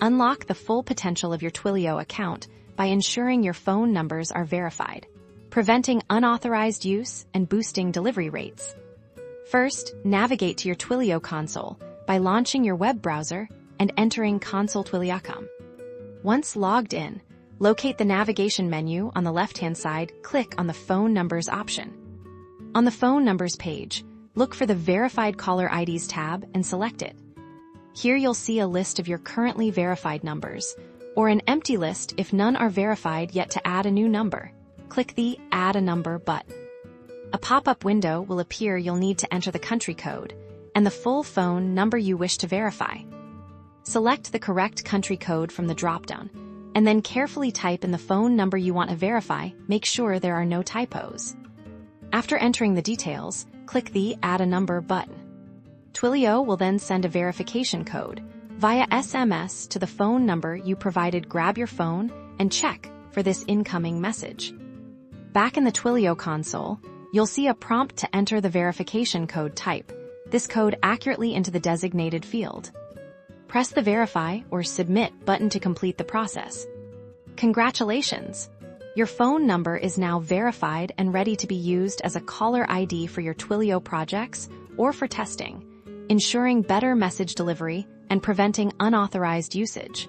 Unlock the full potential of your Twilio account by ensuring your phone numbers are verified, preventing unauthorized use and boosting delivery rates. First, navigate to your Twilio console by launching your web browser and entering console.twilio.com. Once logged in, locate the navigation menu on the left-hand side, click on the Phone Numbers option. On the Phone Numbers page, look for the Verified Caller IDs tab and select it. Here you'll see a list of your currently verified numbers, or an empty list if none are verified yet. To add a new number, click the Add a Number button. A pop-up window will appear. You'll need to enter the country code and the full phone number you wish to verify. Select the correct country code from the drop-down, and then carefully type in the phone number you want to verify. Make sure there are no typos. After entering the details, click the Add a Number button. Twilio will then send a verification code via SMS to the phone number you provided. Grab your phone and check for this incoming message. Back in the Twilio console, you'll see a prompt to enter the verification code. Type this code accurately into the designated field. Press the Verify or Submit button to complete the process. Congratulations! Your phone number is now verified and ready to be used as a caller ID for your Twilio projects or for testing, ensuring better message delivery and preventing unauthorized usage.